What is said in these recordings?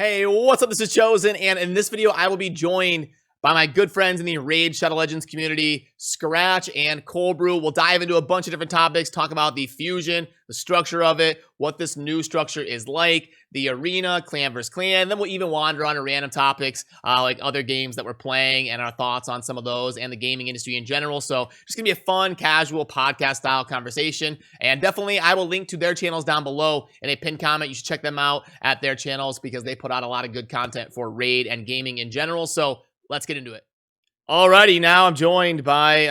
Hey, what's up? This is Chosen, and in this video, I will be joined by my good friends in the Raid Shadow Legends community, Skratch and ColdBrew. We'll dive into a bunch of different topics, talk about the fusion, the structure of it, what this new structure is like, the arena, clan versus clan. Then we'll even wander on to random topics like other games that we're playing and our thoughts on some of those and the gaming industry in general. So just gonna be a fun, casual podcast style conversation. And definitely I will link to their channels down below in a pinned comment. You should check them out at their channels because they put out a lot of good content for Raid and gaming in general. So let's get into it. Alrighty, now I'm joined by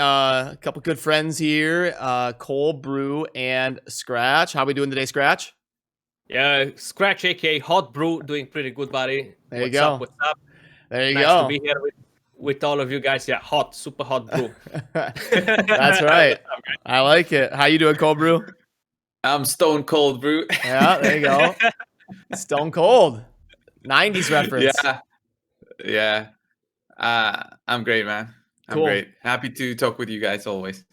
a couple good friends here, ColdBrew and Skratch. How are we doing today, Skratch? Yeah, Skratch, aka Hot Brew, doing pretty good, buddy. There you go. What's up? There you nice go. to be here with all of you guys. Yeah, super hot brew. That's right. I like it. How you doing, ColdBrew? I'm Stone Cold Brew. Yeah, there you go. Stone Cold. 90s reference. Yeah. I'm great, man. Cool. I'm great. Happy to talk with you guys always.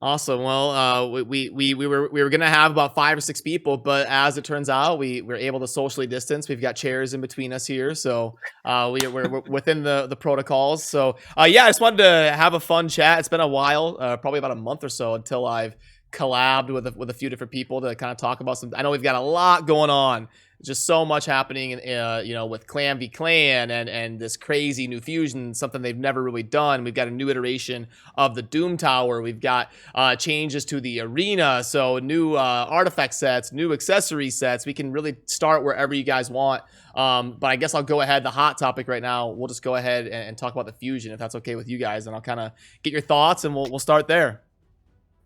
Awesome. Well, we were gonna have about 5 or 6 people, but as it turns out, we were able to socially distance. We've got chairs in between us here, so we're within the protocols. So yeah, I just wanted to have a fun chat. It's been a while, probably about a month or so until I've collabed with a few different people to kind of talk about some. I know we've got a lot going on. Just so much happening, you know, with Clan v Clan and this crazy new fusion, something they've never really done. We've got a new iteration of the Doom Tower. We've got changes to the arena, so new artifact sets, new accessory sets. We can really start wherever you guys want. But I guess I'll go ahead. The hot topic right now, we'll just go ahead and talk about the fusion, if that's okay with you guys, and I'll kind of get your thoughts, and we'll start there.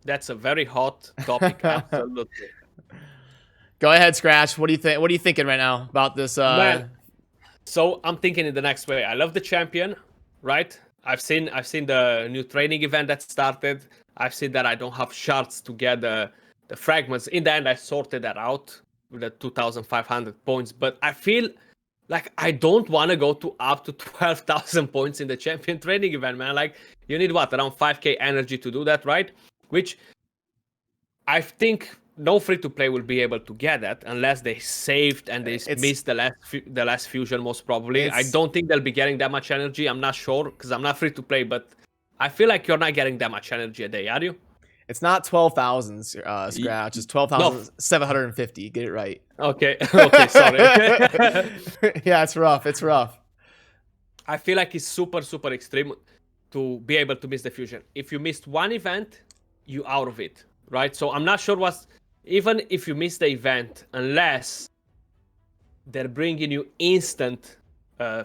That's a very hot topic, absolutely. Go ahead, Skratch. What do you think? What are you thinking right now about this? So I'm thinking in the next way. I love the champion, right? I've seen the new training event that started. I've seen that I don't have shards to get the fragments. In the end, I sorted that out with the 2,500 points. But I feel like I don't want to go to up to 12,000 points in the champion training event, man. Like, you need what, around 5k energy to do that, right? Which I think no free-to-play will be able to get that unless they saved and they missed the last fusion, most probably. I don't think they'll be getting that much energy. I'm not sure because I'm not free-to-play, but I feel like you're not getting that much energy a day, are you? It's not 12,000, Skratch. It's 12,750. Get it right. Okay. Okay, sorry. Yeah, it's rough. It's rough. I feel like it's super extreme to be able to miss the fusion. If you missed one event, you out of it, right? So I'm not sure what's... Even if you miss the event, unless they're bringing you instant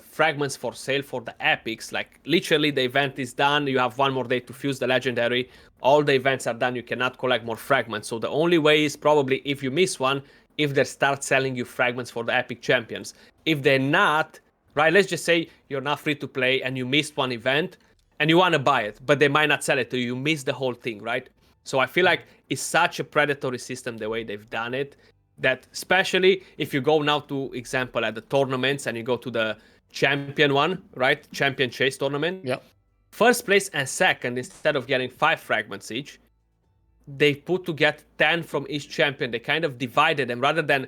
fragments for sale for the epics, like literally the event is done, you have one more day to fuse the legendary, all the events are done, you cannot collect more fragments. So the only way is probably if you miss one, if they start selling you fragments for the epic champions. If they're not, right, let's just say you're not free to play and you missed one event and you want to buy it, but they might not sell it to you, you miss the whole thing, right? So I feel like it's such a predatory system the way they've done it, that especially if you go now to example at the tournaments and you go to the champion one, right? Champion chase tournament. Yep. First place and second, instead of getting 5 fragments each, they put to get 10 from each champion. They kind of divided them rather than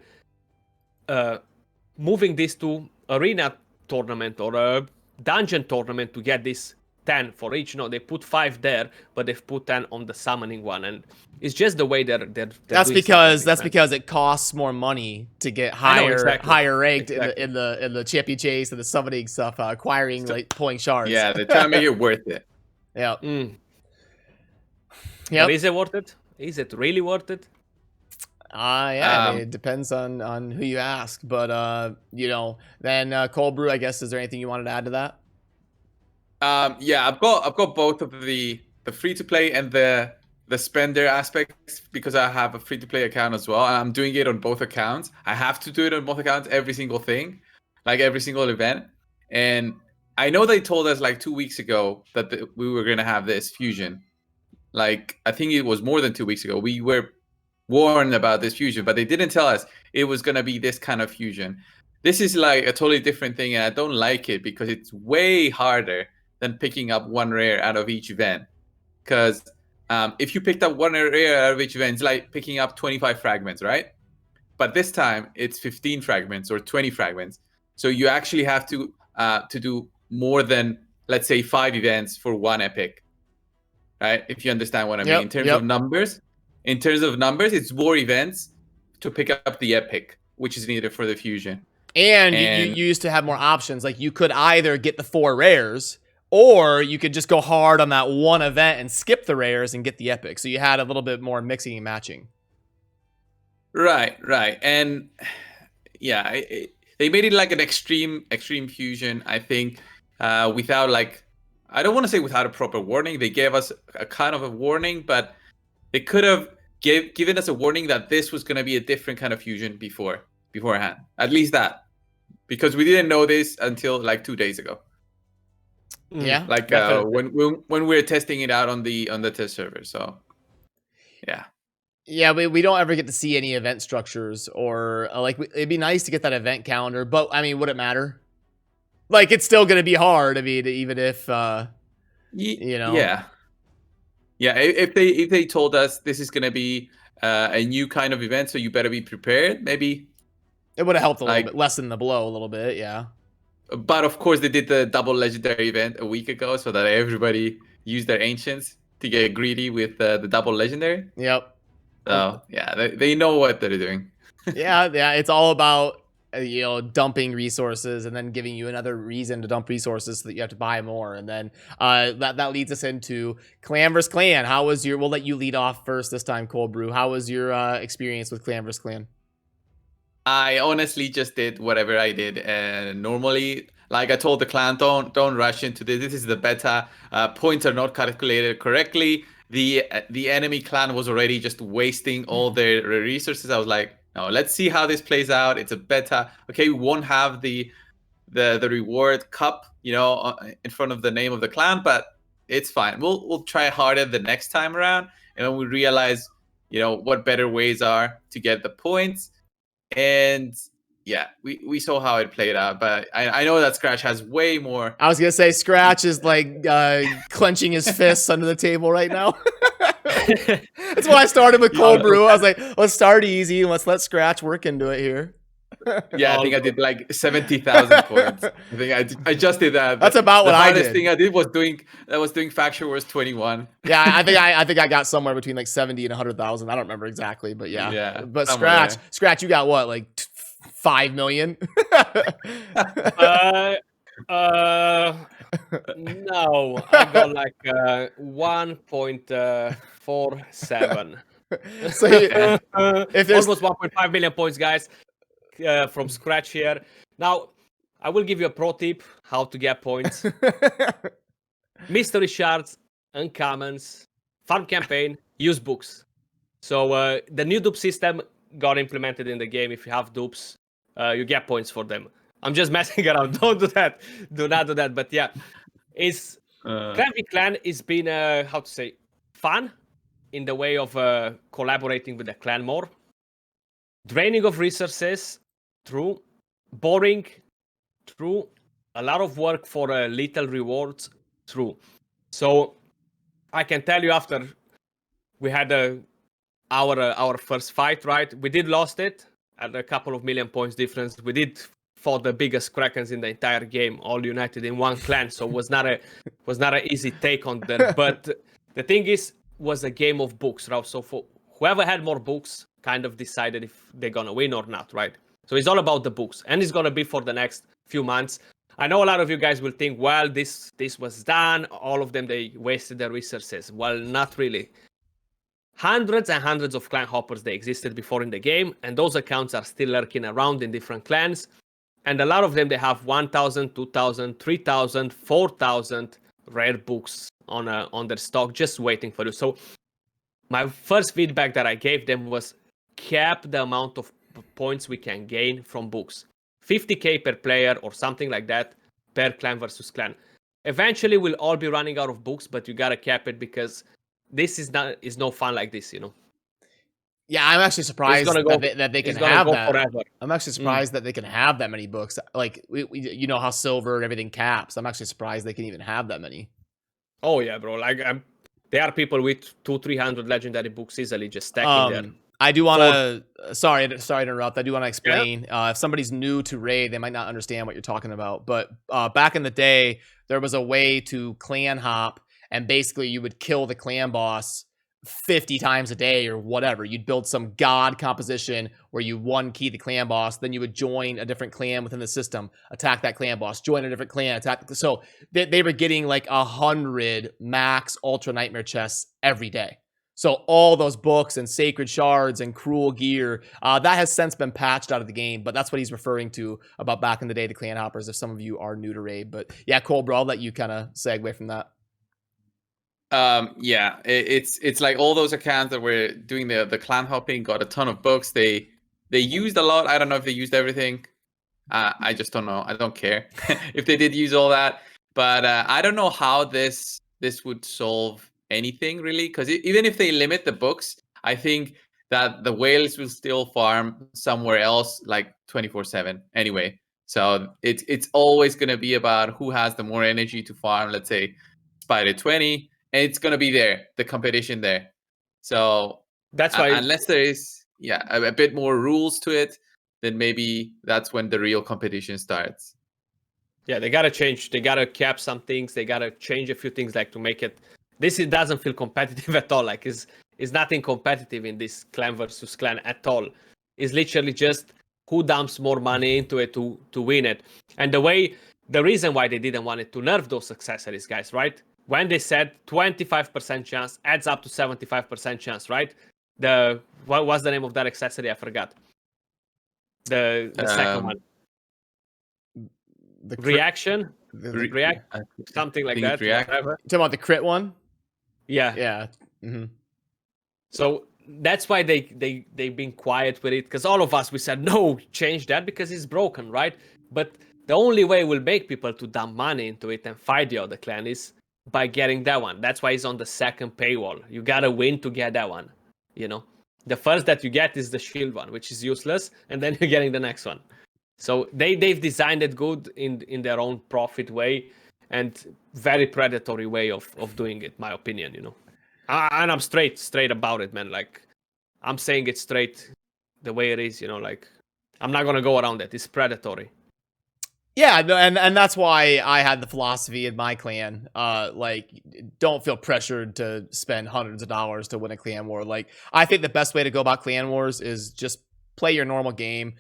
moving this to arena tournament or a dungeon tournament to get this 10 for each. No, they put 5 there, but they've put 10 on the summoning one, and it's just the way they're that's because it costs more money to get higher ranked in the champion chase and the summoning stuff, acquiring, like pulling shards. Yeah, they're trying to make it worth it. Yeah. Yeah. But is it worth it? Is it really worth it? Yeah, I mean, it depends on who you ask, but you know, then ColdBrew, I guess, is there anything you wanted to add to that? Yeah, I've got both of the free to play and the spender aspects because I have a free to play account as well, and I'm doing it on both accounts. I have to do it on both accounts, every single thing, like every single event. And I know they told us like 2 weeks ago that we were gonna have this fusion. Like, I think it was more than 2 weeks ago. We were warned about this fusion, but they didn't tell us it was gonna be this kind of fusion. This is like a totally different thing, and I don't like it because it's way harder than picking up one rare out of each event. Because if you picked up one rare out of each event, it's like picking up 25 fragments, right? But this time, it's 15 fragments or 20 fragments. So you actually have to do more than, let's say, 5 events for 1 epic, right? If you understand what I mean. In terms of numbers, it's more events to pick up the epic, which is needed for the fusion. And you used to have more options. Like you could either get the 4 rares, or you could just go hard on that one event and skip the rares and get the epic. So you had a little bit more mixing and matching. Right. And yeah, they made it like an extreme fusion, I think, without like, I don't want to say without a proper warning. They gave us a kind of a warning, but they could have given us a warning that this was going to be a different kind of fusion beforehand. At least that, because we didn't know this until like 2 days ago. Yeah, like when we were testing it out on the test server. So yeah, we don't ever get to see any event structures, or like it'd be nice to get that event calendar, but I mean, would it matter? Like it's still gonna be hard. I mean, even if you know, yeah. If they told us this is gonna be a new kind of event, so you better be prepared, maybe it would have helped a little bit, lessen the blow a little bit. Yeah. But of course, they did the double legendary event a week ago, so that everybody used their ancients to get greedy with the double legendary. Yep. So yeah, they know what they're doing. yeah, it's all about dumping resources and then giving you another reason to dump resources so that you have to buy more, and then that leads us into clan versus clan. How was your? We'll let you lead off first this time, ColdBrew. How was your experience with clan versus clan? I honestly just did whatever I did, and normally, like I told the clan, don't rush into this. This is the beta. Points are not calculated correctly. The enemy clan was already just wasting all their resources. I was like, no, let's see how this plays out. It's a beta. Okay, we won't have the reward cup, in front of the name of the clan, but it's fine. We'll try harder the next time around, and when we realize, what better ways are to get the points. And yeah, we saw how it played out, but I know that Skratch has way more. I was gonna say Skratch is like clenching his fists under the table right now. That's why I started with ColdBrew. I was like, let's start easy and let's let Skratch work into it here. Yeah, I think I did like 70,000 points. I think I just did that. That's about what I did. The hardest thing I did was doing Faction Wars 21. Yeah, I think I got somewhere between like 70 and 100,000. I don't remember exactly, but yeah. Yeah. But Skratch, you got what, like 5 million? No, I got like 1.47. So if there's almost 1.5 million points, guys, from Skratch here. Now, I will give you a pro tip how to get points. Mystery shards, uncommons, farm campaign, use books. So the new dupe system got implemented in the game. If you have dupes, you get points for them. I'm just messing around. Don't do that. Do not do that. But yeah, it's Clan v Clan has been how to say, fun in the way of collaborating with the clan more. Draining of resources, true. Boring, true. A lot of work for little rewards, true. So I can tell you, after we had our first fight, right? We did lost it at a couple of million points difference. We did fought the biggest Krakens in the entire game, all united in one clan. So it was not an easy take on them. But the thing was a game of books, right? So for whoever had more books kind of decided if they're gonna win or not, right? So it's all about the books, and it's gonna be for the next few months. I know a lot of you guys will think, well, this was done. All of them, they wasted their resources. Well, not really. Hundreds and hundreds of clan hoppers, they existed before in the game, and those accounts are still lurking around in different clans. And a lot of them, they have 1,000, 2,000, 3,000, 4,000 rare books on their stock, just waiting for you. So my first feedback that I gave them was cap the amount of points we can gain from books. 50k per player or something like that per clan versus clan. Eventually, we'll all be running out of books, but you gotta cap it, because this is no fun like this, Yeah, I'm actually surprised that they can have that. Forever. I'm actually surprised that they can have that many books. Like, you know how silver and everything caps. I'm actually surprised they can even have that many. Oh yeah, bro. Like there are people with 200-300 legendary books easily just stacking there. I do want to. Sorry to interrupt. I do want to explain. Yeah. If somebody's new to raid, they might not understand what you're talking about. But back in the day, there was a way to clan hop, and basically you would kill the clan boss 50 times a day or whatever. You'd build some god composition where you one key the clan boss, then you would join a different clan within the system, attack that clan boss, join a different clan, attack. So they were getting like 100 max ultra nightmare chests every day. So all those books and sacred shards and cruel gear, that has since been patched out of the game, but that's what he's referring to about back in the day, the clan hoppers, if some of you are new to raid. But yeah, ColdBrew, I'll let you kind of segue from that. Yeah, it's like all those accounts that were doing the clan hopping got a ton of books. They used a lot. I don't know if they used everything. I just don't know. I don't care if they did use all that. But I don't know how this would solve anything really, because even if they limit the books, I think that the whales will still farm somewhere else like 24/7 anyway. So it's always going to be about who has the more energy to farm, let's say Spider 20, and it's going to be there, the competition there. So that's why, unless there is a bit more rules to it, then maybe that's when the real competition starts. Yeah, they gotta change. They gotta cap some things. They gotta change a few things, like to make it. It doesn't feel competitive at all. Like is nothing competitive in this clan versus clan at all. It's literally just who dumps more money into it to win it. And the reason why they didn't want it to nerf those accessories, guys, right? When they said 25% chance adds up to 75% chance, right? What was the name of that accessory? I forgot. The second one. The Reaction, react, something like that. Whatever. Talking about the crit one? Yeah. Yeah. Mm-hmm. So that's why they've been quiet with it, because all of us, we said no, change that because it's broken, right? But the only way we'll make people to dump money into it and fight the other clan is by getting that one. That's why it's on the second paywall. You gotta win to get that one. You know, the first that you get is the shield one, which is useless, and then you're getting the next one. So they've designed it good in their own profit way, and very predatory way of doing it, my opinion, you know. And I'm straight about it, man. Like, I'm saying it straight the way it is, you know, like, I'm not gonna go around it. It's predatory. Yeah, and that's why I had the philosophy in my clan, like, don't feel pressured to spend hundreds of dollars to win a clan war. Like, I think the best way to go about clan wars is just play your normal game,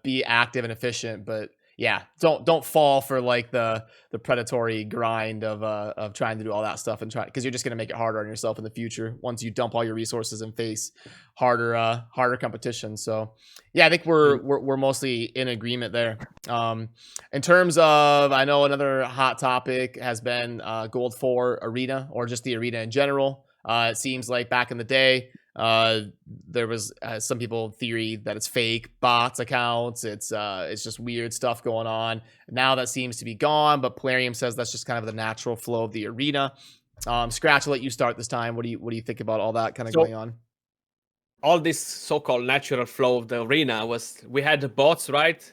be active and efficient, but yeah, don't fall for like the predatory grind of trying to do all that stuff, and try, because you're just gonna make it harder on yourself in the future once you dump all your resources and face harder competition. So yeah, I think we're mostly in agreement there. In terms of, I know another hot topic has been Gold 4 Arena, or just the arena in general. It seems like back in the day, there was some people theory that it's fake bots accounts, it's just weird stuff going on. Now that seems to be gone, but Polarium says that's just kind of the natural flow of the arena. Skratch, I'll let you start this time. What do you think about all that kind of going on? All this so-called natural flow of the arena was, we had the bots, right?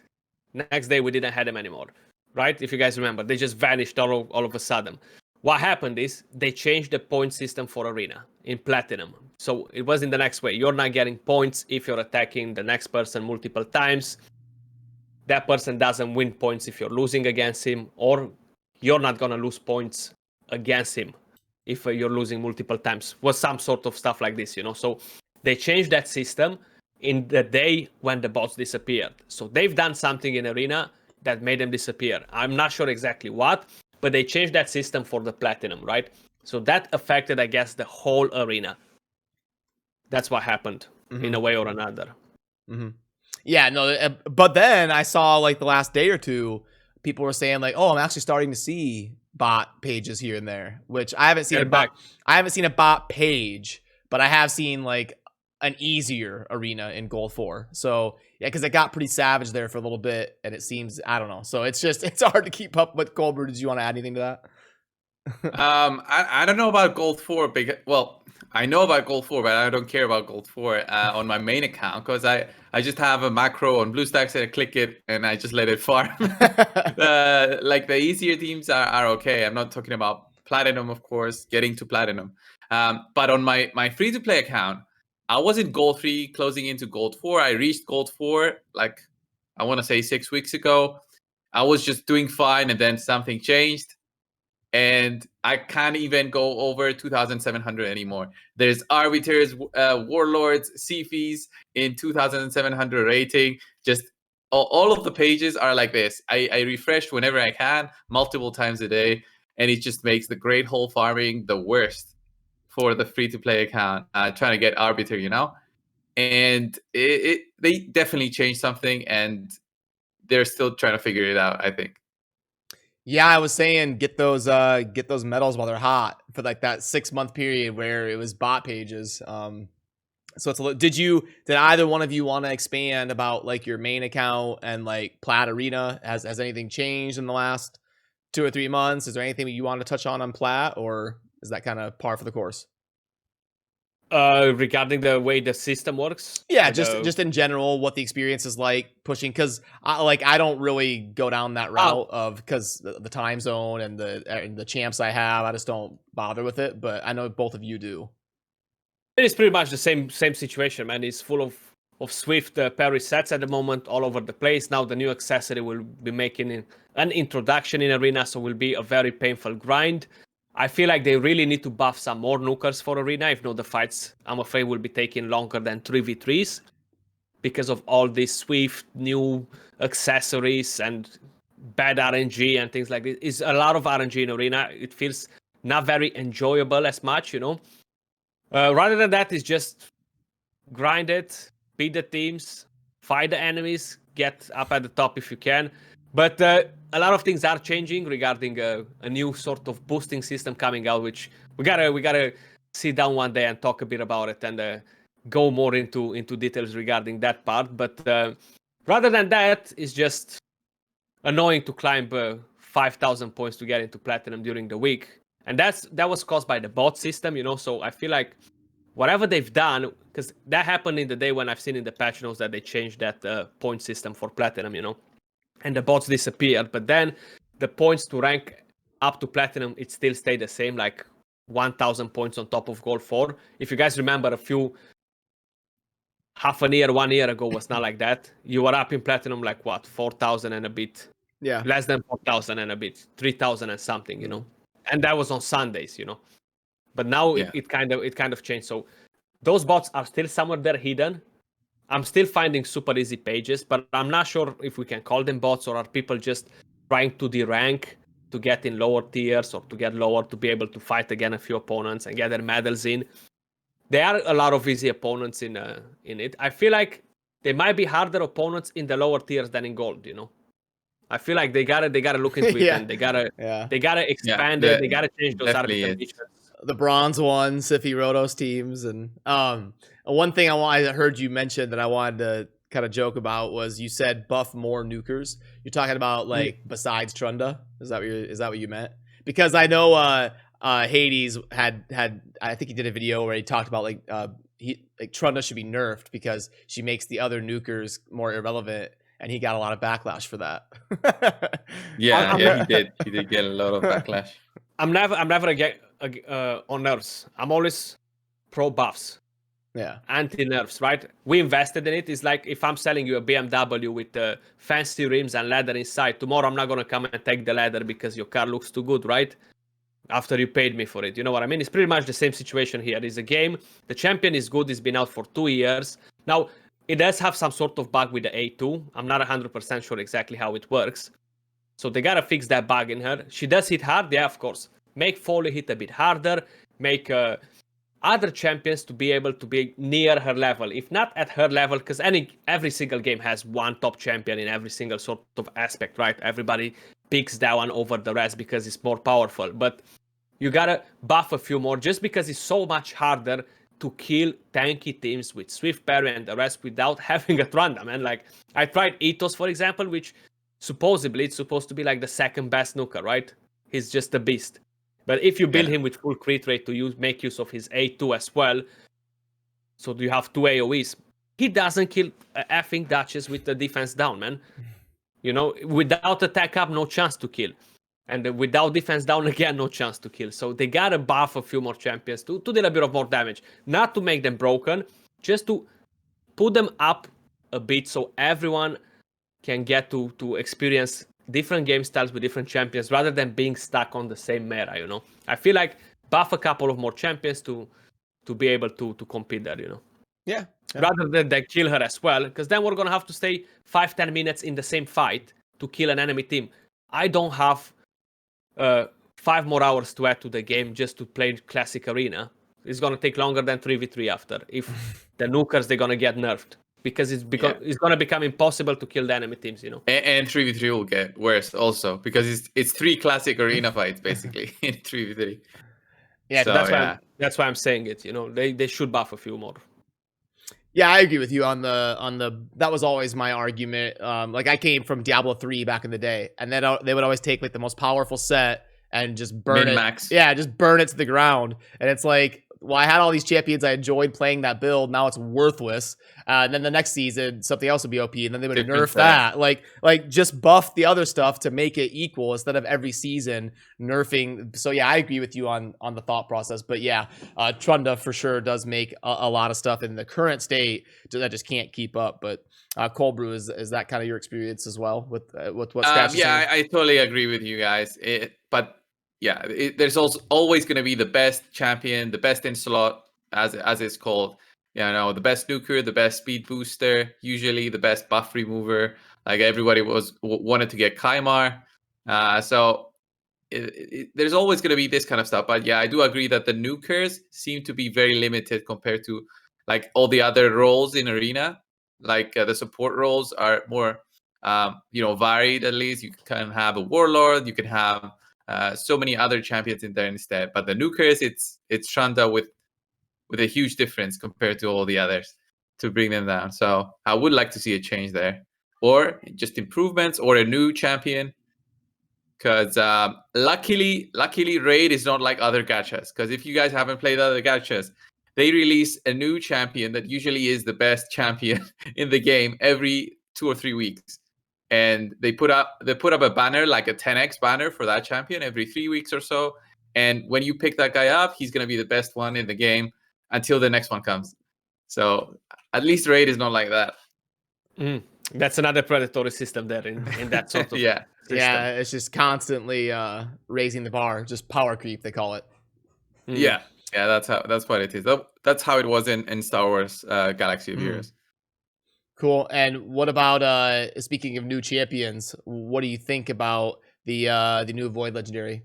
Next day we didn't have them anymore, right? If you guys remember, they just vanished all of a sudden. What happened is they changed the point system for arena in Platinum. So it was in the next way. You're not getting points if you're attacking the next person multiple times. That person doesn't win points if you're losing against him, or you're not going to lose points against him if you're losing multiple times. Was some sort of stuff like this, you know? So they changed that system in the day when the bots disappeared. So they've done something in arena that made them disappear. I'm not sure exactly what, but they changed that system for the Platinum, right? So that affected, I guess, the whole arena. That's what happened, in a way or another. Yeah, no, but then I saw like the last day or two, people were saying like, "Oh, I'm actually starting to see bot pages here and there," which I haven't seen. I haven't seen a bot page, but I have seen like an easier arena in Gold 4. So yeah, because it got pretty savage there for a little bit, and it seems, I don't know. So it's hard to keep up with ColdBrew. Did you want to add anything to that? I don't know about Gold 4 because, well, I know about Gold 4, but I don't care about Gold 4 on my main account, because I just have a macro on BlueStacks and I click it and I just let it farm. Like the easier teams are okay. I'm not talking about Platinum, of course, getting to Platinum. But on my free-to-play account, I was in gold 3, closing into gold 4. I reached gold 4, like, I want to say 6 weeks ago. I was just doing fine, and then something changed. And I can't even go over 2,700 anymore. There's arbiters, warlords, Sifis in 2,700 rating. Just all of the pages are like this. I refresh whenever I can, multiple times a day, and it just makes the great hole farming the worst for the free-to-play account, trying to get arbiter, you know? And they definitely changed something, and they're still trying to figure it out, I think. Yeah, I was saying get those medals while they're hot for like that 6-month period where it was bot pages. So it's a little, did either one of you want to expand about like your main account and like Plat Arena? Has anything changed in the last 2 or 3 months? Is there anything you want to touch on Plat, or is that kind of par for the course? Regarding the way the system works? Yeah, just in general, what the experience is like pushing, because I don't really go down that route of, because the time zone and the champs I have, I just don't bother with it. But I know both of you do. It is pretty much the same situation, man. It's full of Swift parry sets at the moment, all over the place. Now the new accessory will be making an introduction in Arena, so will be a very painful grind. I feel like they really need to buff some more nukers for Arena. If not, the fights, I'm afraid, will be taking longer than 3v3s because of all these Swift new accessories and bad RNG and things like this. It's a lot of RNG in Arena. It feels not very enjoyable as much, you know. Rather than that, it's just grind it, beat the teams, fight the enemies, get up at the top if you can. But a lot of things are changing regarding a new sort of boosting system coming out, which we gotta sit down one day and talk a bit about it and go more into details regarding that part. But rather than that, it's just annoying to climb 5,000 points to get into platinum during the week, and that was caused by the bot system, you know. So I feel like whatever they've done, because that happened in the day when I've seen in the patch notes that they changed that point system for platinum, you know. And the bots disappeared, but then the points to rank up to platinum, it still stayed the same, like 1,000 points on top of gold 4. If you guys remember, half a year, 1 year ago was not like that. You were up in platinum like what, 4,000 and a bit. Yeah, less than 4,000 and a bit, 3,000 and something, you know. And that was on Sundays, you know. But now it kind of changed. So those bots are still somewhere there hidden. I'm still finding super easy pages, but I'm not sure if we can call them bots, or are people just trying to derank to get in lower tiers or to get lower to be able to fight again a few opponents and get their medals in. There are a lot of easy opponents in it. I feel like they might be harder opponents in the lower tiers than in gold, you know. I feel like they gotta look into it and they gotta expand it. They gotta change those arbiter features. The bronze ones, Siffy Rotos teams, and one thing I heard you mention that I wanted to kind of joke about was you said buff more nukers. You're talking about like besides Trunda. Is that what you meant? Because I know Hades had I think he did a video where he talked about like Trunda should be nerfed because she makes the other nukers more irrelevant. And he got a lot of backlash for that. yeah, he did get a lot of backlash. I'm never on nerfs. I'm always pro buffs. Yeah. Anti nerfs, right? We invested in it. It's like if I'm selling you a BMW with fancy rims and leather inside, tomorrow I'm not gonna come and take the leather because your car looks too good, right? After you paid me for it. You know what I mean? It's pretty much the same situation here. It's a game. The champion is good. It's been out for 2 years. Now, it does have some sort of bug with the A2. I'm not 100% sure exactly how it works. So they gotta fix that bug in her. She does hit hard, yeah, of course. Make Foley hit a bit harder. Make other champions to be able to be near her level. If not at her level, because every single game has one top champion in every single sort of aspect, right? Everybody picks that one over the rest because it's more powerful. But you gotta buff a few more just because it's so much harder to kill tanky teams with Swift parry and the rest without having a Trunda, man. Like, I tried Ethos, for example, which supposedly it's supposed to be like the second best nuker, right? He's just a beast. But if you build him with full crit rate to make use of his A2 as well, so you have 2 AoEs, he doesn't kill effing Duchess with the defense down, man. You know, without attack up, no chance to kill. And without defense down again, no chance to kill. So they gotta buff a few more champions to deal a bit of more damage. Not to make them broken, just to put them up a bit so everyone can get to experience different game styles with different champions rather than being stuck on the same meta, you know. I feel like buff a couple of more champions to be able to compete there, you know. Yeah. Rather than kill her as well, because then we're gonna have to stay 5-10 minutes in the same fight to kill an enemy team. I don't have 5 more hours to add to the game just to play classic arena. It's gonna take longer than 3v3 after. If the nukers, they're gonna get nerfed because it's gonna become impossible to kill the enemy teams, you know. And 3v3 will get worse also because it's 3 classic arena fights basically in 3v3. Yeah, So that's why I'm saying it. You know, they should buff a few more. Yeah, I agree with you on the. That was always my argument. Like I came from Diablo 3 back in the day, and then they would always take like the most powerful set and just burn Min-max. it. Yeah, just burn it to the ground. And it's like, well, I had all these champions. I enjoyed playing that build. Now it's worthless. And then the next season, something else would be OP, and then they would nerf that. Like just buff the other stuff to make it equal instead of every season nerfing. So yeah, I agree with you on the thought process. But yeah, Trunda for sure does make a lot of stuff in the current state that just can't keep up. But ColdBrew, is that kind of your experience as well with what Skratch is yeah, saying? I totally agree with you guys. But yeah, there's also always going to be the best champion, the best in slot, as it's called. You know, the best nuker, the best speed booster, usually the best buff remover. Like everybody wanted to get Kaimar. So there's always going to be this kind of stuff. But yeah, I do agree that the nukers seem to be very limited compared to like all the other roles in arena. Like the support roles are more, varied. At least you can have a warlord, you can have so many other champions in there instead. But the nukers, it's Trunda with a huge difference compared to all the others to bring them down. So I would like to see a change there, or just improvements, or a new champion. Because luckily, Raid is not like other gachas. Because if you guys haven't played other gachas, they release a new champion that usually is the best champion in the game every 2 or 3 weeks, and they put up a banner, like a 10x banner for that champion every 3 weeks or so. And when you pick that guy up, he's gonna be the best one in the game until the next one comes. So at least Raid is not like that. That's another predatory system there in that sort of yeah. system. Yeah, it's just constantly raising the bar, just power creep they call it. Yeah, that's what it is. That's how it was in Star Wars Galaxy of Heroes. Cool. And what about speaking of new champions, what do you think about the new Void Legendary?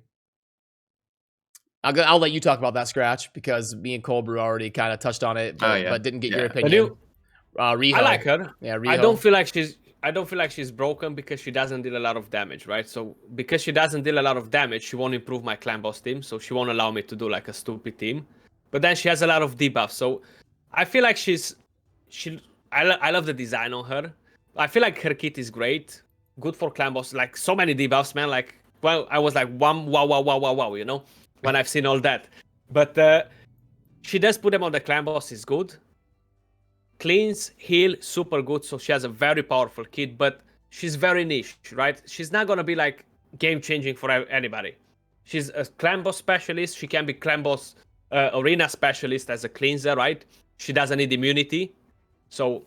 I'll let you talk about that, Skratch, because me and ColdBrew already kind of touched on it, but didn't get your opinion. Riho. I like her. Yeah, Riho. I don't feel like she's broken because she doesn't deal a lot of damage, right? So because she doesn't deal a lot of damage, she won't improve my clan boss team, so she won't allow me to do like a stupid team. But then she has a lot of debuffs, so I feel like I love the design on her. I feel like her kit is great, good for clan boss. Like so many debuffs, man. Like, well, I was like, wow, you know, when I've seen all that. But she does put them on the clan boss, is good. Cleans, heal, super good. So she has a very powerful kit, but she's very niche, right? She's not gonna be like game changing for anybody. She's a clan boss specialist. She can be clan boss arena specialist as a cleanser, right? She doesn't need immunity. So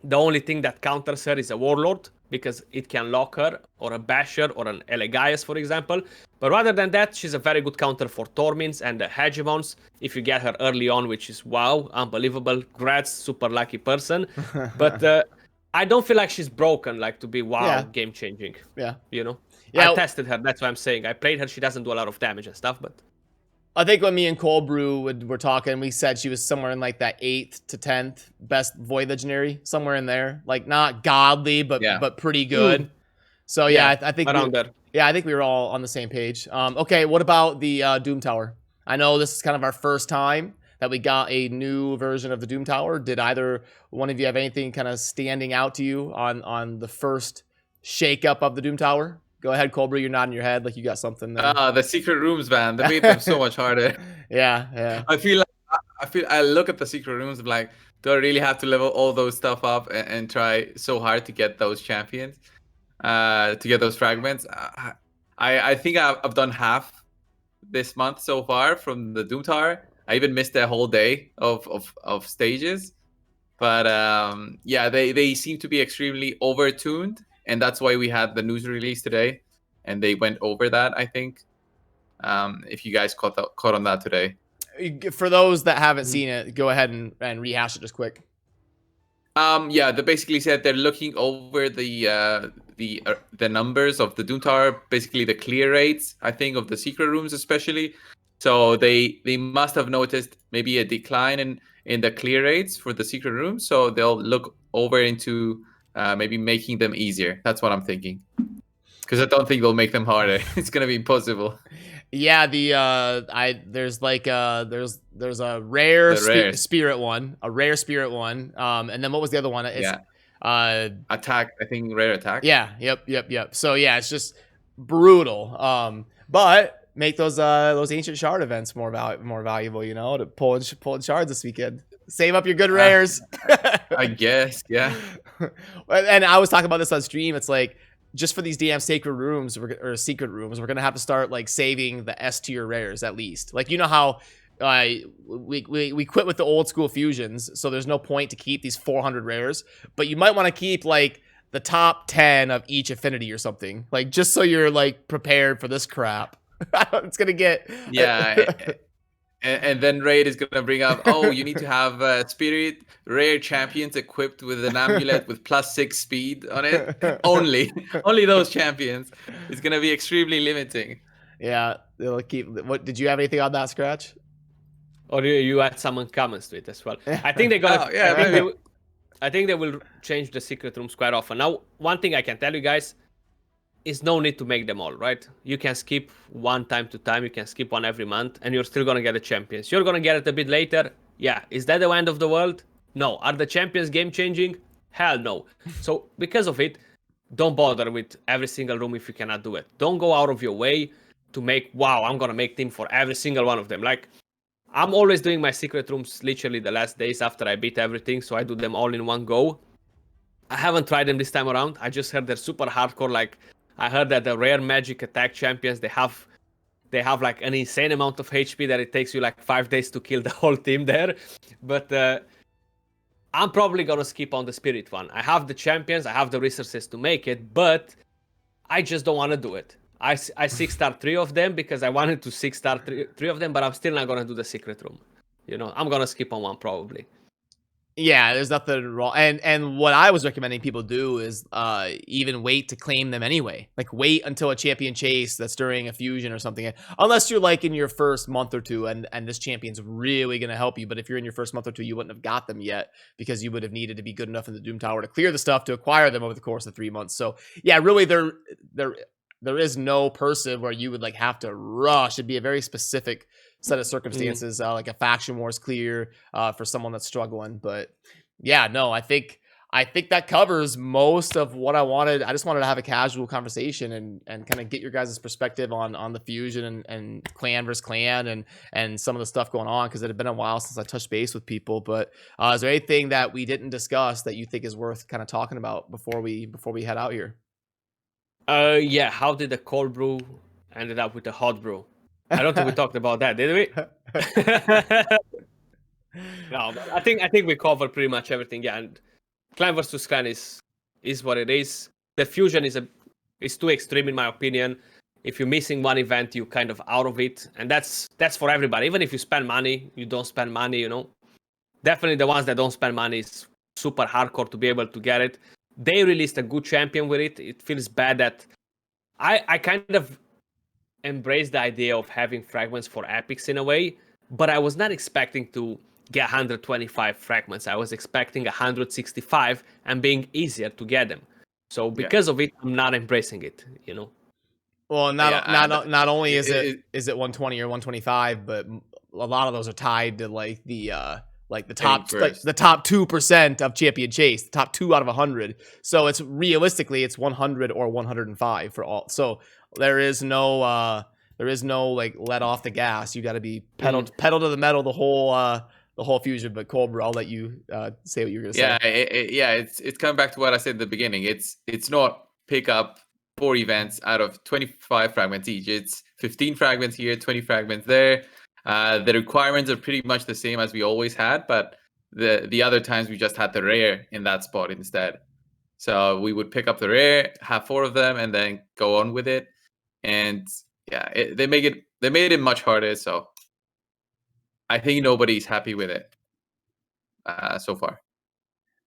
the only thing that counters her is a warlord, because it can lock her, or a basher, or an Elegias, for example. But rather than that, she's a very good counter for Tormins and the Hegemons if you get her early on, which is wow, unbelievable. Congrats, super lucky person. But I don't feel like she's broken, like to be game changing. Yeah. You know? Yeah. I tested her, that's what I'm saying. I played her, she doesn't do a lot of damage and stuff, but I think when me and ColdBrew were talking, we said she was somewhere in like that 8th to 10th best Void Legendary, somewhere in there. Like not godly, but pretty good. So yeah, I think around there. Yeah, I think we were all on the same page. Okay, what about the Doom Tower? I know this is kind of our first time that we got a new version of the Doom Tower. Did either one of you have anything kind of standing out to you on the first shakeup of the Doom Tower? Go ahead, ColdBrew. You're nodding your head like you got something there. The secret rooms, man. They made them so much harder. Yeah. I look at the secret rooms. I'm like, do I really have to level all those stuff up and try so hard to get those champions, to get those fragments? I think I've done half this month so far from the Doom Tower. I even missed a whole day of stages But yeah, they seem to be extremely overtuned, and that's why we had the news release today, and they went over that. I think. If you guys caught on that today. For those that haven't Mhm. seen it, go ahead and rehash it just quick. Yeah, they basically said they're looking over the numbers of the Doom Tower, basically the clear rates, I think, of the secret rooms especially. So they must have noticed maybe a decline in the clear rates for the secret rooms. So they'll look over into maybe making them easier. That's what I'm thinking. Because I don't think they'll make them harder. It's gonna be impossible. Yeah, there's like there's a rare The rares. spirit one, a rare spirit one, and then what was the other one? It's Attack, I think rare attack. yeah, yep. So yeah, it's just brutal. But make those ancient shard events more valuable, you know, to pull in shards this weekend. Save up your good rares. I guess, yeah. And I was talking about this on stream. It's like, just for these damn sacred rooms or secret rooms, we're gonna have to start like saving the S tier rares at least. Like, you know how we quit with the old school fusions, so there's no point to keep these 400 rares. But you might want to keep like the top 10 of each affinity or something, like just so you're like prepared for this crap. It's gonna get And then Raid is gonna bring up, oh, you need to have spirit rare champions equipped with an amulet with +6 speed on it. Only those champions. It's gonna be extremely limiting. Yeah, they'll keep. What did you have anything on that, Skratch? Or you add some uncommons to it as well. I think they're gonna. I think they will change the secret rooms quite often. Now, one thing I can tell you guys is no need to make them all, right? You can skip one time to time, you can skip one every month, and you're still gonna get the champions. You're gonna get it a bit later. Yeah, is that the end of the world? No. Are the champions game changing? Hell no. So because of it, don't bother with every single room if you cannot do it. Don't go out of your way to make, wow, I'm gonna make team for every single one of them. Like, I'm always doing my secret rooms literally the last days after I beat everything, so I do them all in one go. I haven't tried them this time around. I just heard they're super hardcore. Like, I heard that the rare magic attack champions, they have like an insane amount of HP that it takes you like 5 days to kill the whole team there. But I'm probably gonna skip on the spirit one. I have the champions, I have the resources to make it, but I just don't want to do it. I 6-star 3 of them because I wanted to 6-star 3 of them, but I'm still not gonna do the secret room. You know, I'm gonna skip on one probably. Yeah, there's nothing wrong. And what I was recommending people do is even wait to claim them anyway. Like, wait until a champion chase that's during a fusion or something. Unless you're like in your first month or two and this champion's really going to help you. But if you're in your first month or two, you wouldn't have got them yet because you would have needed to be good enough in the Doom Tower to clear the stuff to acquire them over the course of 3 months. So yeah, really there is no person where you would like have to rush. It'd be a very specific set of circumstances, like a faction wars clear for someone that's struggling. But yeah, no, I think that covers most of what I wanted. I just wanted to have a casual conversation and kind of get your guys' perspective on the fusion and clan versus clan and some of the stuff going on, because it had been a while since I touched base with people. But is there anything that we didn't discuss that you think is worth kind of talking about before we head out here? Yeah, how did the cold brew ended up with the hot brew? I don't think we talked about that, did we? No, but I think we covered pretty much everything. Yeah, and clan versus clan is what it is. The fusion is too extreme in my opinion. If you're missing one event, you kind of out of it, and that's for everybody. Even if you spend money, you don't spend money. You know, definitely the ones that don't spend money is super hardcore to be able to get it. They released a good champion with it. It feels bad that I kind of embrace the idea of having fragments for epics in a way, but I was not expecting to get 125 fragments. I was expecting 165 and being easier to get them. So because of it, I'm not embracing it, you know. Well, not only is it 120 or 125, but a lot of those are tied to like the top 2% of champion chase, the top 2 out of 100. So it's realistically it's 100 or 105 for all. So there is no like let off the gas. You got to be pedal to the metal the whole fusion. But ColdBrew, I'll let you say what you're gonna say. Yeah, it's coming back to what I said at the beginning. It's not pick up 4 events out of 25 fragments each. It's 15 fragments here, 20 fragments there. The requirements are pretty much the same as we always had, but the other times we just had the rare in that spot instead. So we would pick up the rare, have 4 of them, and then go on with it. And yeah, they made it much harder. So I think nobody's happy with it so far.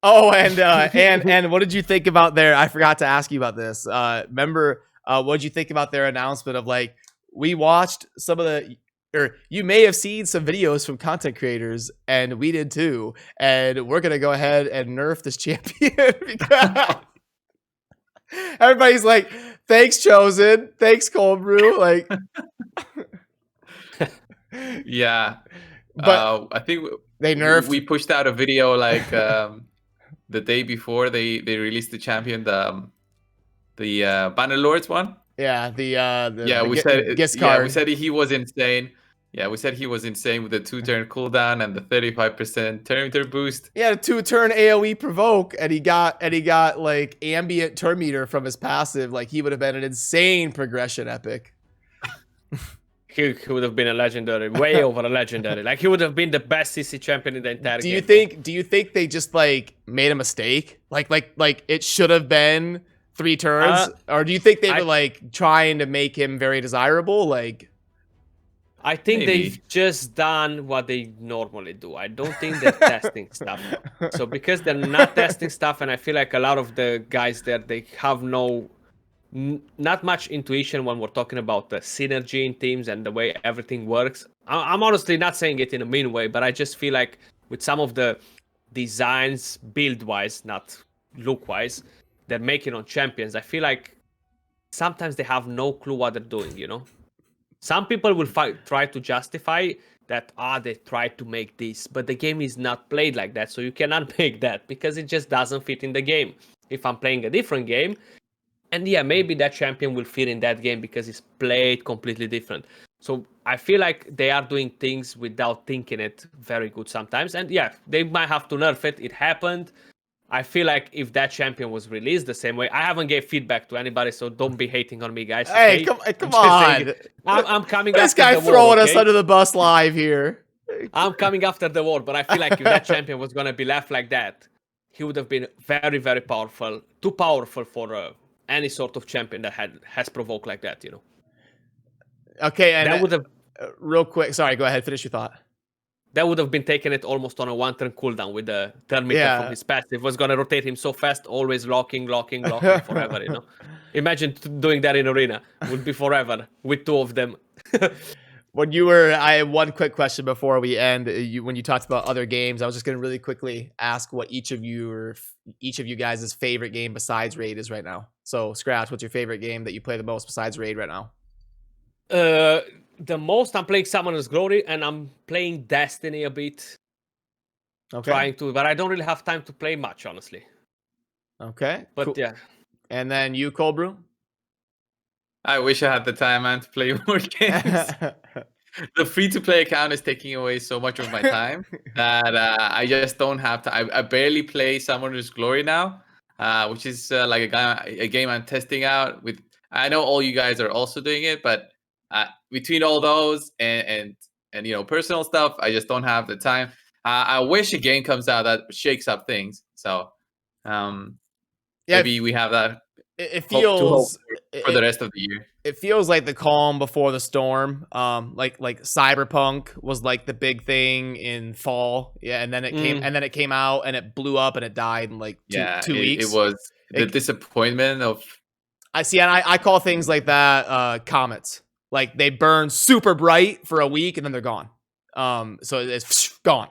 Oh, and what did you think about their? I forgot to ask you about this. Remember, what did you think about their announcement of like we watched some of the, or you may have seen some videos from content creators, and we did too, and we're gonna go ahead and nerf this champion because everybody's like, thanks Chosen, thanks ColdBrew, like. Yeah, But I think they nerfed. we pushed out a video like the day before they released the champion, the Bannerlords one. Yeah, We Giscard. said he was insane. Yeah, we said he was insane with the 2-turn cooldown and the 35% turn meter boost. He had a 2-turn AoE provoke, and he got like ambient turn meter from his passive. Like he would have been an insane progression epic. He would have been a legendary, way over a legendary. Like he would have been the best CC champion in the entire game. Do you think they just like made a mistake? Like it should have been 3 turns, or do you think they were like trying to make him very desirable? Like, I think they've just done what they normally do. I don't think they're testing stuff. So because they're not testing stuff, and I feel like a lot of the guys there, they have not much intuition when we're talking about the synergy in teams and the way everything works. I'm honestly not saying it in a mean way, but I just feel like with some of the designs, build-wise, not look-wise, they're making on champions, I feel like sometimes they have no clue what they're doing, you know? Some people will try to justify that, they tried to make this, but the game is not played like that, so you cannot make that because it just doesn't fit in the game. If I'm playing a different game, and yeah, maybe that champion will fit in that game because it's played completely different. So I feel like they are doing things without thinking it very good sometimes. And yeah, they might have to nerf it. It happened. I feel like if that champion was released the same way, I haven't gave feedback to anybody, so don't be hating on me, guys. Hey, okay? come on. I'm coming This after guy the war, throwing us okay? under the bus live here. I'm coming after the war, but I feel like if that champion was going to be left like that, he would have been very, very powerful. Too powerful for any sort of champion that has provoked like that, you know. Okay, and that would have real quick. Sorry, go ahead. Finish your thought. That would have been taking it almost on a 1-turn cooldown with the turn meter from his passive. It was gonna rotate him so fast, always locking forever. You know, imagine doing that in arena. It would be forever with 2 of them. When you were, I have one quick question before we end. When you talked about other games, I was just gonna really quickly ask what each of you guys' favorite game besides Raid is right now. So, Skratch, what's your favorite game that you play the most besides Raid right now? The most I'm playing Summoner's Glory, and I'm playing Destiny a bit. Okay. Trying to, but I don't really have time to play much, honestly. Okay. But cool. yeah. And then you, ColdBrew? I wish I had the time, man, to play more games. The free-to-play account is taking away so much of my time that I just don't have time. I barely play Summoner's Glory now, which is like a game I'm testing out. I know all you guys are also doing it, but between all those and you know, personal stuff, I just don't have the time. I wish a game comes out that shakes up things. So maybe we have that. It feels for the rest of the year. It feels like the calm before the storm. Like Cyberpunk was like the big thing in fall. Yeah, and then it came out and it blew up and it died in like two weeks. It was the disappointment of. I see, and I call things like that comets. Like they burn super bright for a week and then they're gone. So it's gone.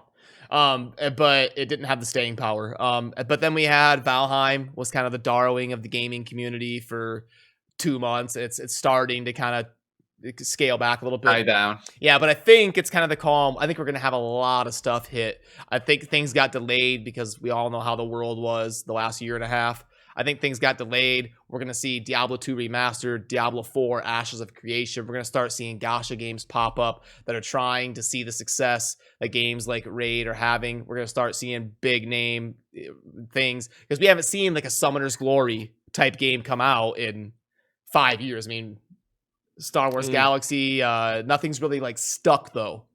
But it didn't have the staying power. But then we had Valheim was kind of the darling of the gaming community for 2 months. It's starting to kind of scale back a little bit. Die down. Yeah, but I think it's kind of the calm. I think we're gonna have a lot of stuff hit. I think things got delayed because we all know how the world was the last year and a half. I think things got delayed. We're going to see Diablo 2 Remastered, Diablo 4 Ashes of Creation. We're going to start seeing gacha games pop up that are trying to see the success that games like Raid are having. We're going to start seeing big name things because we haven't seen like a Summoner's Glory type game come out in 5 years. I mean, Star Wars Galaxy, nothing's really like stuck though.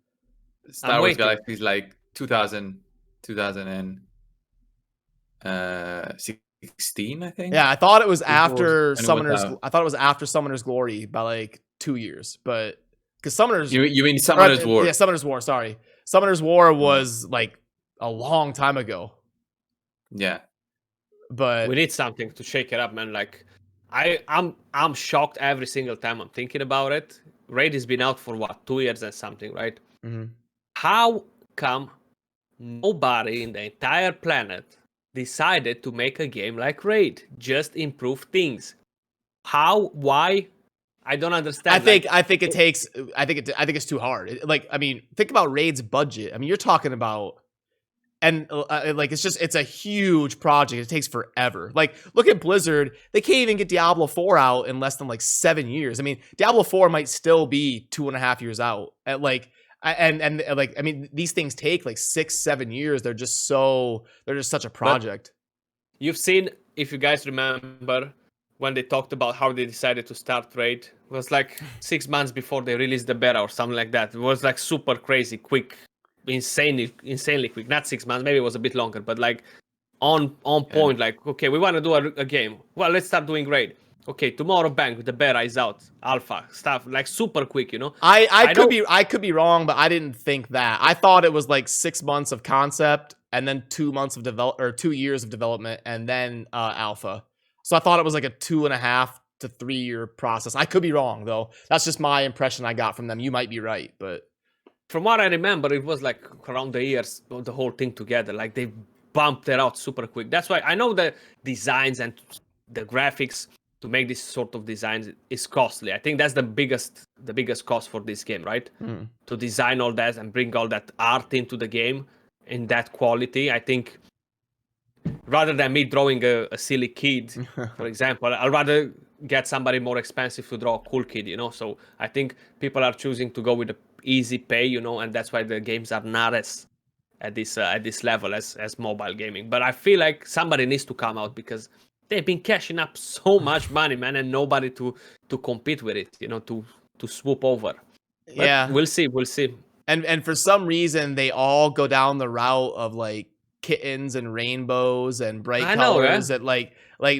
Star Wars Galaxy is like 2000. 2016, I think. Yeah, I thought it was When after it was Summoner's. out. I thought it was after Summoner's Glory by like 2 years, but because Summoner's You mean Summoner's War? Yeah, Summoner's War. Sorry, Summoner's War Mm. was like a long time ago. Yeah. But We need something to shake it up, man. Like, I'm shocked every single time I'm thinking about it. Raid has been out for what, 2 years and something, right? mhm. How come nobody in the entire planet decided to make a game like Raid? Just improve things. How? Why? I don't understand. I think it takes. I think it's too hard. Like, I mean, think about Raid's budget. I mean, you're talking about, and like it's a huge project. It takes forever. Like, look at Blizzard. They can't even get Diablo 4 out in less than like 7 years. I mean, Diablo 4 might still be 2.5 years out. At like, and like, I mean, these things take like 6-7 years. They're just such a project. You've seen, if you guys remember, when they talked about how they decided to start Raid, it was like 6 months before they released the beta or something like that. It was like super crazy quick, insanely quick. Not 6 months, maybe it was a bit longer, but like on point. Like, okay, we want to do a game. Well, let's start doing Raid. Okay, tomorrow, bang, the beta is out, alpha stuff, like super quick, you know. I could be wrong, but I didn't think that. I thought it was like 6 months of concept and then 2 months of 2 years of development and then alpha. So I thought it was like a 2.5 to 3 year process. I could be wrong though. That's just my impression I got from them. You might be right, but from what I remember, it was like around the years, the whole thing together. Like they bumped it out super quick. That's why I know the designs and the graphics to make this sort of designs is costly. I think that's the biggest cost for this game, right? To design all that and bring all that art into the game in that quality. I think rather than me drawing a silly kid, for example, I'd rather get somebody more expensive to draw a cool kid, you know? So I think people are choosing to go with the easy pay, you know, and that's why the games are not as at this level as mobile gaming. But I feel like somebody needs to come out because they've been cashing up so much money, man, and nobody to compete with it, you know, to swoop over. But yeah, we'll see. And for some reason they all go down the route of like kittens and rainbows and bright colors that like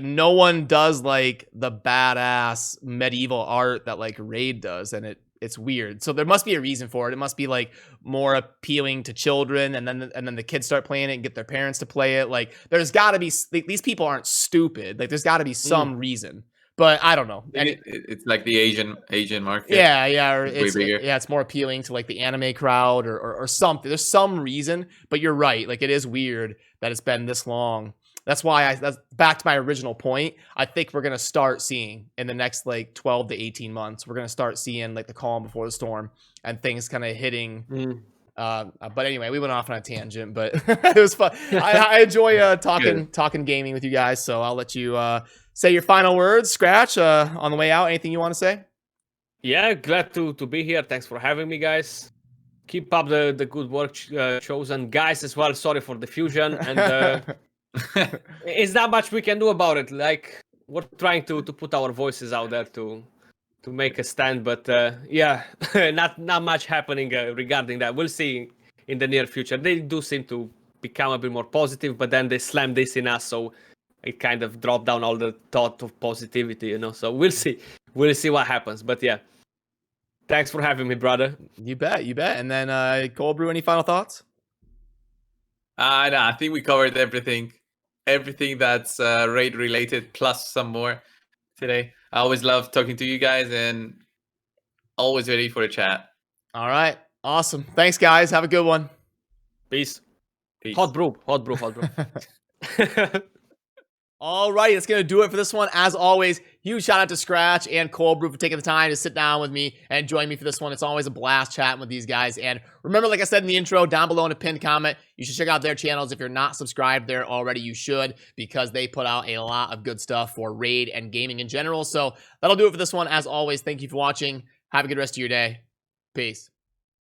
no one does like the badass medieval art that like Raid does, and it's weird. So there must be a reason for it. It must be like more appealing to children, and then the kids start playing it and get their parents to play it. Like there's got to be, these people aren't stupid. Like there's got to be some reason. But I don't know. And it's like the Asian market. Yeah, or Way bigger. it's more appealing to like the anime crowd or something. There's some reason, but you're right. Like it is weird that it's been this long. That's why that's back to my original point. I think we're gonna start seeing in the next like 12 to 18 months. We're gonna start seeing like the calm before the storm and things kind of hitting. But anyway, we went off on a tangent, but it was fun. I enjoy talking gaming with you guys. So I'll let you say your final words, Skratch, on the way out. Anything you want to say? Yeah, glad to be here. Thanks for having me, guys. Keep up the good work, Chosen. Guys as well, sorry for the fusion. And it's not much we can do about it. Like, we're trying to put our voices out there to make a stand. But yeah, not much happening regarding that. We'll see in the near future. They do seem to become a bit more positive, but then they slam this in us, so it kind of dropped down all the thought of positivity, you know. So we'll see what happens. But yeah, thanks for having me, brother. You bet. And then ColdBrew, any final thoughts? No, I think we covered everything that's Raid related plus some more today. I always love talking to you guys and always ready for a chat. All right, awesome. Thanks, guys. Have a good one. Peace. Peace. Hot brew. All right, that's going to do it for this one. As always, huge shout out to Skratch and ColdBrew for taking the time to sit down with me and join me for this one. It's always a blast chatting with these guys. And remember, like I said in the intro, down below in a pinned comment, you should check out their channels. If you're not subscribed there already, you should, because they put out a lot of good stuff for Raid and gaming in general. So that'll do it for this one. As always, thank you for watching. Have a good rest of your day. Peace.